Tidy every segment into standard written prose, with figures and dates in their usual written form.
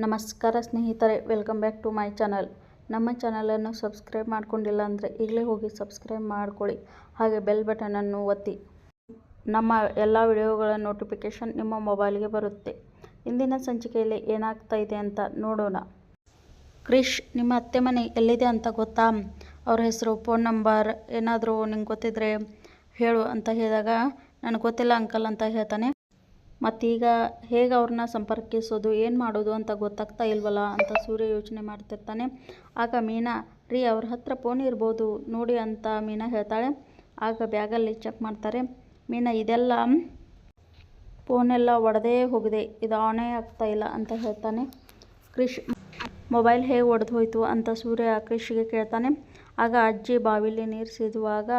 ನಮಸ್ಕಾರ ಸ್ನೇಹಿತರೆ, welcome back to my channel. ನಮ್ಮ ಚಾನಲನ್ನು ಸಬ್ಸ್ಕ್ರೈಬ್ ಮಾಡ್ಕೊಂಡಿಲ್ಲ ಅಂದರೆ ಈಗಲೇ ಹೋಗಿ ಸಬ್ಸ್ಕ್ರೈಬ್ ಮಾಡ್ಕೊಳ್ಳಿ, ಹಾಗೆ ಬೆಲ್ ಬಟನನ್ನು ಒತ್ತಿ. ನಮ್ಮ ಎಲ್ಲ ವಿಡಿಯೋಗಳ ನೋಟಿಫಿಕೇಷನ್ ನಿಮ್ಮ ಮೊಬೈಲ್ಗೆ ಬರುತ್ತೆ. ಇಂದಿನ ಸಂಚಿಕೆಯಲ್ಲಿ ಏನಾಗ್ತಾ ಇದೆ ಅಂತ ನೋಡೋಣ. ಕ್ರಿಶ್, ನಿಮ್ಮ ಅತ್ತೆ ಮನೆ ಎಲ್ಲಿದೆ ಅಂತ ಗೊತ್ತಾ? ಅವ್ರ ಹೆಸರು, ಫೋನ್ ನಂಬರ್ ಏನಾದರೂ ನಿಂಗೆ ಗೊತ್ತಿದ್ರೆ ಹೇಳು ಅಂತ ಹೇಳಿದಾಗ, ನನಗೆ ಗೊತ್ತಿಲ್ಲ ಅಂಕಲ್ ಅಂತ ಹೇಳ್ತಾನೆ. ಮತ್ತೀಗ ಹೇಗೆ ಅವ್ರನ್ನ ಸಂಪರ್ಕಿಸೋದು, ಏನು ಮಾಡೋದು ಅಂತ ಗೊತ್ತಾಗ್ತಾ ಇಲ್ವಲ್ಲ ಅಂತ ಸೂರ್ಯ ಯೋಚನೆ ಮಾಡ್ತಿರ್ತಾನೆ. ಆಗ ಮೀನಾ, ರೀ ಅವ್ರ ಹತ್ರ ಫೋನ್ ಇರ್ಬೋದು ನೋಡಿ ಅಂತ ಮೀನಾ ಹೇಳ್ತಾಳೆ. ಆಗ ಬ್ಯಾಗಲ್ಲಿ ಚೆಕ್ ಮಾಡ್ತಾರೆ. ಮೀನಾ, ಇದೆಲ್ಲ ಫೋನೆಲ್ಲ ಒಡೆದೇ ಹೋಗಿದೆ, ಇದು ಆನೇ ಆಗ್ತಾ ಇಲ್ಲ ಅಂತ ಹೇಳ್ತಾನೆ. ಕ್ರಿಶ್, ಮೊಬೈಲ್ ಹೇಗೆ ಒಡೆದು ಹೋಯ್ತು ಅಂತ ಸೂರ್ಯ ಕ್ರಿಶ್ಗೆ ಕೇಳ್ತಾನೆ. ಆಗ ಅಜ್ಜಿ ಬಾವಿಲಿ ನೀರು ಸೇದುವಾಗ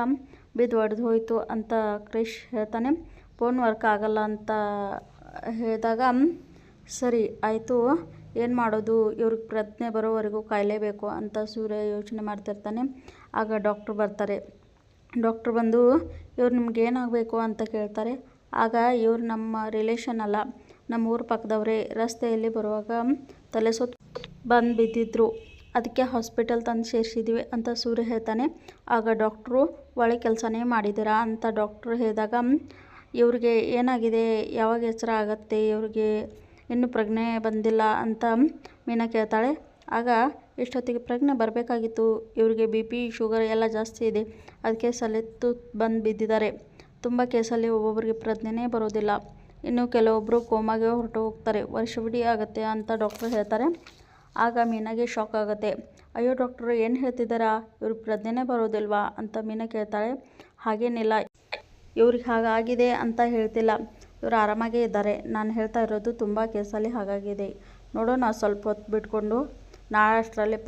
ಬಿದ್ದು ಒಡೆದು ಹೋಯ್ತು ಅಂತ ಕ್ರಿಶ್ ಹೇಳ್ತಾನೆ. ಫೋನ್ ವರ್ಕ್ ಆಗಲ್ಲ ಅಂತ ಹೇಳಿದಾಗ, ಸರಿ ಆಯಿತು, ಏನು ಮಾಡೋದು, ಇವ್ರಿಗೆ ಪ್ರಜ್ಞೆ ಬರೋವರೆಗೂ ಕಾಯಲೇಬೇಕು ಅಂತ ಸೂರ್ಯ ಯೋಚನೆ ಮಾಡ್ತಿರ್ತಾನೆ. ಆಗ ಡಾಕ್ಟ್ರು ಬರ್ತಾರೆ. ಡಾಕ್ಟ್ರು ಬಂದು, ಇವ್ರು ನಿಮ್ಗೆ ಏನಾಗಬೇಕು ಅಂತ ಕೇಳ್ತಾರೆ. ಆಗ ಇವ್ರು ನಮ್ಮ ರಿಲೇಷನ್ ಅಲ್ಲ, ನಮ್ಮ ಊರ ಪಕ್ಕದವರೇ, ರಸ್ತೆಯಲ್ಲಿ ಬರುವಾಗ ತಲೆ ಸುತ್ತ ಬಂದು ಬಿದ್ದಿದ್ರು, ಅದಕ್ಕೆ ಹಾಸ್ಪಿಟಲ್ ತಂದು ಸೇರಿಸಿದ್ದೀವಿ ಅಂತ ಸೂರ್ಯ ಹೇಳ್ತಾನೆ. ಆಗ ಡಾಕ್ಟ್ರು, ಒಳ್ಳೆ ಕೆಲಸನೇ ಮಾಡಿದ್ದೀರಾ ಅಂತ ಡಾಕ್ಟ್ರು ಹೇಳಿದಾಗ, ಇವ್ರಿಗೆ ಏನಾಗಿದೆ, ಯಾವಾಗ ಎಚ್ಚರ ಆಗತ್ತೆ, ಇವ್ರಿಗೆ ಇನ್ನೂ ಪ್ರಜ್ಞೆ ಬಂದಿಲ್ಲ ಅಂತ ಮೀನಾ ಕೇಳ್ತಾಳೆ. ಆಗ ಇಷ್ಟೊತ್ತಿಗೆ ಪ್ರಜ್ಞೆ ಬರಬೇಕಾಗಿತ್ತು, ಇವ್ರಿಗೆ BP ಶುಗರ್ ಎಲ್ಲ ಜಾಸ್ತಿ ಇದೆ, ಅದಕ್ಕೆ ಸಲೆತ್ತು ಬಂದು ಬಿದ್ದಿದ್ದಾರೆ. ತುಂಬ ಕೇಸಲ್ಲಿ ಒಬ್ಬೊಬ್ಬರಿಗೆ ಪ್ರಜ್ಞೆನೇ ಬರೋದಿಲ್ಲ, ಇನ್ನು ಕೆಲವೊಬ್ಬರು ಕೋಮಾಗೆ ಹೊರಟು ಹೋಗ್ತಾರೆ, ವರ್ಷವಿಡೀ ಆಗುತ್ತೆ ಅಂತ ಡಾಕ್ಟ್ರು ಹೇಳ್ತಾರೆ. ಆಗ ಮೀನಾಗೆ ಶಾಕ್ ಆಗುತ್ತೆ. ಅಯ್ಯೋ ಡಾಕ್ಟ್ರು, ಏನು ಹೇಳ್ತಿದ್ದಾರಾ, ಇವ್ರಿಗೆ ಪ್ರಜ್ಞೆನೇ ಬರೋದಿಲ್ವಾ ಅಂತ ಮೀನಾ ಕೇಳ್ತಾಳೆ. ಹಾಗೇನಿಲ್ಲ, ಇವ್ರಿಗೆ ಹಾಗಾಗಿದೆ ಅಂತ ಹೇಳ್ತಿಲ್ಲ, ಇವರು ಆರಾಮಾಗೇ ಇದ್ದಾರೆ, ನಾನು ಹೇಳ್ತಾ ಇರೋದು ತುಂಬ ಕೇಸಲ್ಲಿ ಹಾಗಾಗಿದೆ, ನೋಡೋಣ, ಸ್ವಲ್ಪ ಹೊತ್ತು ಬಿಟ್ಕೊಂಡು ನಾಳೆ ಅಷ್ಟರಲ್ಲಿ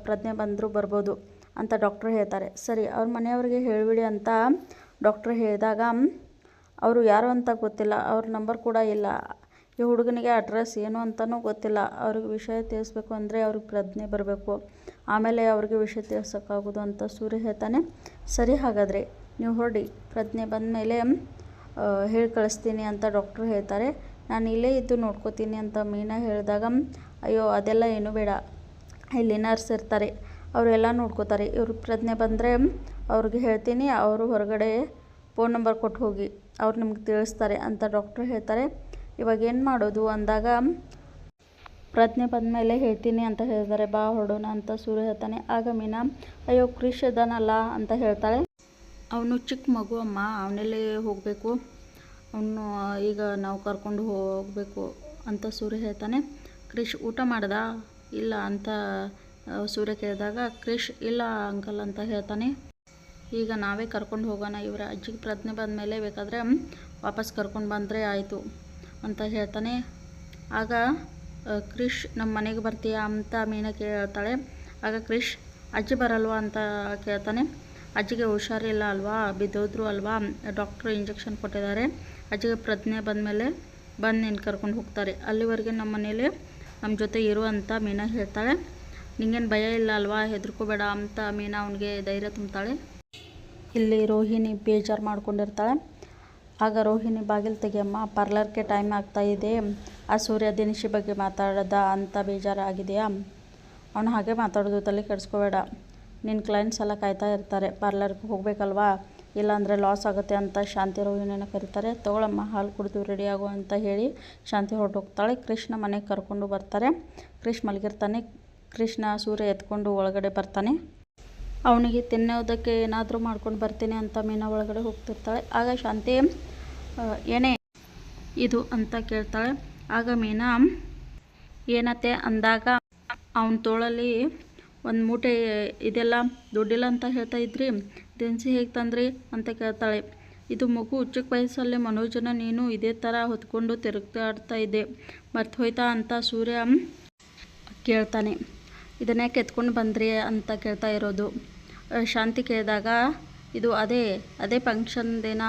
ಪ್ರಜ್ಞೆ ಬಂದರೂ ಬರ್ಬೋದು ಅಂತ ಡಾಕ್ಟ್ರು ಹೇಳ್ತಾರೆ. ಸರಿ, ಅವ್ರ ಮನೆಯವ್ರಿಗೆ ಹೇಳಿಬಿಡಿ ಅಂತ ಡಾಕ್ಟ್ರು ಹೇಳಿದಾಗ, ಅವರು ಯಾರು ಅಂತ ಗೊತ್ತಿಲ್ಲ, ಅವ್ರ ನಂಬರ್ ಕೂಡ ಇಲ್ಲ, ಈ ಹುಡುಗನಿಗೆ ಅಡ್ರೆಸ್ ಏನು ಅಂತಲೂ ಗೊತ್ತಿಲ್ಲ, ಅವ್ರಿಗೆ ವಿಷಯ ತಿಳಿಸ್ಬೇಕು ಅಂದರೆ ಅವ್ರಿಗೆ ಪ್ರಜ್ಞೆ ಬರಬೇಕು, ಆಮೇಲೆ ಅವ್ರಿಗೆ ವಿಷಯ ತಿಳಿಸೋಕ್ಕಾಗೋದು ಅಂತ ಸೂರ್ಯ ಹೇಳ್ತಾನೆ. ಸರಿ, ಹಾಗಾದರೆ ನೀವು ಹೊರಡಿ, ಪ್ರಜ್ಞೆ ಬಂದ ಮೇಲೆ ಹೇಳಿ ಕಳಿಸ್ತೀನಿ ಅಂತ ಡಾಕ್ಟ್ರು ಹೇಳ್ತಾರೆ. ನಾನು ಇಲ್ಲೇ ಇದ್ದು ನೋಡ್ಕೋತೀನಿ ಅಂತ ಮೀನಾ ಹೇಳಿದಾಗ, ಅಯ್ಯೋ ಅದೆಲ್ಲ ಏನೂ ಬೇಡ, ಇಲ್ಲಿ ನರ್ಸ್ ಇರ್ತಾರೆ, ಅವರೆಲ್ಲ ನೋಡ್ಕೋತಾರೆ, ಇವ್ರಿಗೆ ಪ್ರಜ್ಞೆ ಬಂದರೆ ಅವ್ರಿಗೆ ಹೇಳ್ತೀನಿ, ಅವರು ಹೊರಗಡೆ ಫೋನ್ ನಂಬರ್ ಕೊಟ್ಟು ಹೋಗಿ, ಅವ್ರು ನಿಮ್ಗೆ ತಿಳಿಸ್ತಾರೆ ಅಂತ ಡಾಕ್ಟ್ರು ಹೇಳ್ತಾರೆ. ಇವಾಗ ಏನು ಮಾಡೋದು ಅಂದಾಗ, ಪ್ರಜ್ಞೆ ಬಂದ ಮೇಲೆ ಹೇಳ್ತೀನಿ ಅಂತ ಹೇಳಿದ್ದಾರೆ, ಬಾ ಹೊರಡೋಣ ಅಂತ ಸೂರ್ಯ ಹೇಳ್ತಾನೆ. ಆಗ ಮೀನಾ, ಅಯ್ಯೋ ಕ್ರಿಶ್ ಇದ್ದಾನಲ್ಲ ಅಂತ ಹೇಳ್ತಾಳೆ. ಅವನು ಚಿಕ್ಕ ಮಗು ಅಮ್ಮ, ಅವನಲ್ಲೇ ಹೋಗಬೇಕು, ಅವನು ಈಗ ನಾವು ಕರ್ಕೊಂಡು ಹೋಗಬೇಕು ಅಂತ ಸೂರ್ಯ ಹೇಳ್ತಾನೆ. ಕ್ರಿಶ್ ಊಟ ಮಾಡ್ದ ಇಲ್ಲ ಅಂತ ಸೂರ್ಯ ಕೇಳಿದಾಗ, ಕ್ರಿಶ್ ಇಲ್ಲ ಅಂಕಲ್ ಅಂತ ಹೇಳ್ತಾನೆ. ಈಗ ನಾವೇ ಕರ್ಕೊಂಡು ಹೋಗೋಣ, ಇವರ ಅಜ್ಜಿಗೆ ಪ್ರಜ್ಞೆ ಬಂದ ಮೇಲೆ ಬೇಕಾದರೆ ವಾಪಸ್ ಕರ್ಕೊಂಡು ಬಂದರೆ ಆಯಿತು ಅಂತ ಹೇಳ್ತಾನೆ. ಆಗ ಕ್ರಿಶ್, ನಮ್ಮ ಮನೆಗೆ ಬರ್ತೀಯಾ ಅಂತ ಮೀನಾ ಕೇಳ್ತಾಳೆ. ಆಗ ಕ್ರಿಶ್, ಅಜ್ಜಿ ಬರಲ್ವಾ ಅಂತ ಕೇಳ್ತಾನೆ. ಅಜ್ಜಿಗೆ ಹುಷಾರಿಲ್ಲ ಅಲ್ವಾ, ಬಿದ್ದೋದ್ರು ಅಲ್ವಾ, ಡಾಕ್ಟ್ರು ಇಂಜೆಕ್ಷನ್ ಕೊಟ್ಟಿದ್ದಾರೆ, ಅಜ್ಜಿಗೆ ಪ್ರಜ್ಞೆ ಬಂದಮೇಲೆ ಬಂದು ನೀನು ಕರ್ಕೊಂಡು ಹೋಗ್ತಾರೆ, ಅಲ್ಲಿವರೆಗೆ ನಮ್ಮ ಮನೇಲಿ ನಮ್ಮ ಜೊತೆ ಇರು ಅಂತ ಮೀನಾ ಹೇಳ್ತಾಳೆ. ನಿಂಗೇನು ಭಯ ಇಲ್ಲ ಅಲ್ವಾ, ಹೆದರ್ಕೋಬೇಡ ಅಂತ ಮೀನಾ ಅವನಿಗೆ ಧೈರ್ಯ ತುಂಬ್ತಾಳೆ. ಇಲ್ಲಿ ರೋಹಿಣಿ ಬೇಜಾರು ಮಾಡ್ಕೊಂಡಿರ್ತಾಳೆ. ಆಗ ರೋಹಿಣಿ, ಬಾಗಿಲು ತೆಗಿಯಮ್ಮ, ಪಾರ್ಲರ್ಗೆ ಟೈಮ್ ಆಗ್ತಾ ಇದೆ, ಆ ಸೂರ್ಯ ದಿನಶಿ ಬಗ್ಗೆ ಮಾತಾಡ್ದ ಅಂತ ಬೇಜಾರಾಗಿದೆಯಾ, ಅವನು ಹಾಗೆ ಮಾತಾಡೋದು, ತಲೆ ಕೆಡಿಸ್ಕೋಬೇಡ, ನಿನ್ನ ಕ್ಲೈಂಟ್ಸ್ ಎಲ್ಲ ಕಾಯ್ತಾ ಇರ್ತಾರೆ, ಪಾರ್ಲರ್ಗೆ ಹೋಗಬೇಕಲ್ವಾ, ಇಲ್ಲಾಂದರೆ ಲಾಸ್ ಆಗುತ್ತೆ ಅಂತ ಶಾಂತಿ ರೋಹಿಣಿನ ಕರೀತಾರೆ. ತೊಗೊಳಮ್ಮ, ಹಾಲು ಕುಡಿದು ರೆಡಿ ಆಗು ಅಂತ ಹೇಳಿ ಶಾಂತಿ ಹೊರಟೋಗ್ತಾಳೆ. ಕೃಷ್ಣ ಮನೆಗೆ ಕರ್ಕೊಂಡು ಬರ್ತಾರೆ. ಕ್ರಿಶ್ ಮಲಗಿರ್ತಾನೆ. ಕೃಷ್ಣ ಸೂರ್ಯ ಎತ್ಕೊಂಡು ಒಳಗಡೆ ಬರ್ತಾನೆ. ಅವನಿಗೆ ತಿನ್ನೋದಕ್ಕೆ ಏನಾದರೂ ಮಾಡ್ಕೊಂಡು ಬರ್ತೀನಿ ಅಂತ ಮೀನಾ ಒಳಗಡೆ ಹೋಗ್ತಿರ್ತಾಳೆ. ಆಗ ಶಾಂತಿ, ಏನೇ ಇದು ಅಂತ ಕೇಳ್ತಾಳೆ. ಆಗ ಮೀನಾ, ಏನತ್ತೆ ಅಂದಾಗ, ಅವನ ತೋಳಲ್ಲಿ ಒಂದು ಮೂಟೆ ಇದೆಲ್ಲ ದುಡ್ಡಿಲ್ಲ ಅಂತ ಹೇಳ್ತಾ ಇದ್ರಿ, ದಿನಸಿ ಹೇಗೆ ತಂದ್ರಿ ಅಂತ ಕೇಳ್ತಾಳೆ. ಇದು ಮಗು, ಚಿಕ್ಕ ವಯಸ್ಸಲ್ಲೇ ಮನೋಜನ ನೀನು ಇದೇ ಥರ ಹೊತ್ಕೊಂಡು ತಿರುಗಾಡ್ತಾ ಇದ್ದೆ, ಮರ್ತು ಹೋಯ್ತಾ ಅಂತ ಸೂರ್ಯ ಕೇಳ್ತಾನೆ. ಇದನ್ನೇ ಎತ್ಕೊಂಡು ಬಂದ್ರಿ ಅಂತ ಕೇಳ್ತಾ ಇರೋದು. ಶಾಂತಿ ಕೇಳಿದಾಗ, ಇದು ಅದೇ ಫಂಕ್ಷನ್ ದಿನ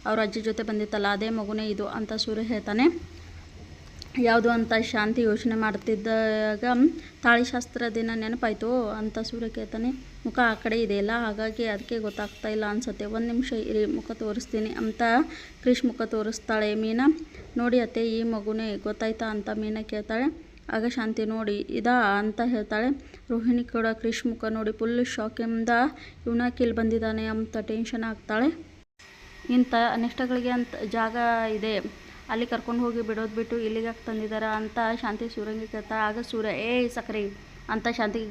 ಅವ್ರ ಅಜ್ಜಿ ಜೊತೆ ಬಂದಿತ್ತಲ್ಲ, ಅದೇ ಮಗುನೇ ಇದು ಅಂತ ಸೂರ್ಯ ಹೇಳ್ತಾನೆ. ಯಾವುದು ಅಂತ ಶಾಂತಿ ಯೋಚನೆ ಮಾಡ್ತಿದ್ದಾಗ, ತಾಳಿಶಾಸ್ತ್ರ ದಿನ ನೆನಪಾಯಿತು ಅಂತ ಸೂರ್ಯ ಕೇಳ್ತಾನೆ. ಮುಖ ಆ ಕಡೆ ಇದೆಯಲ್ಲ, ಹಾಗಾಗಿ ಅದಕ್ಕೆ ಗೊತ್ತಾಗ್ತಾ ಇಲ್ಲ ಅನಿಸುತ್ತೆ, ಒಂದು ನಿಮಿಷ ಇರಿ, ಮುಖ ತೋರಿಸ್ತೀನಿ ಅಂತ ಕ್ರಿಶ್ ಮುಖ ತೋರಿಸ್ತಾಳೆ. ಮೀನಾ, ನೋಡಿ ಅತ್ತೆ, ಈ ಮಗುನೇ ಗೊತ್ತಾಯ್ತಾ ಅಂತ ಮೀನಾ ಕೇಳ್ತಾಳೆ. ಆಗ ಶಾಂತಿ ನೋಡಿ ಇದಾ ಅಂತ ಹೇಳ್ತಾಳೆ. ರೋಹಿಣಿ ಕೂಡ ಕ್ರಿಶ್ ಮುಖ ನೋಡಿ ಫುಲ್ ಶಾಕಿಂದ ಇವನಾಕೆ ಇಲ್ಲಿ ಬಂದಿದ್ದಾನೆ ಅಂತ ಟೆನ್ಷನ್ ಆಗ್ತಾಳೆ. ಇಂಥ ಅನಿಷ್ಟಗಳಿಗೆ ಅಂತ ಜಾಗ ಇದೆ, ಅಲ್ಲಿ ಕರ್ಕೊಂಡು ಹೋಗಿ ಬಿಡೋದು ಬಿಟ್ಟು ಇಲ್ಲಿಗೆ ತಂದಿದ್ದಾರ ಅಂತ ಶಾಂತಿ ಸೂರ್ಯಂಗೆ ಕೇಳ್ತಾಳೆ. ಆಗ ಸೂರ್ಯ ಏಯ್ ಸಕ್ರಿ ಅಂತ ಶಾಂತಿಗೆ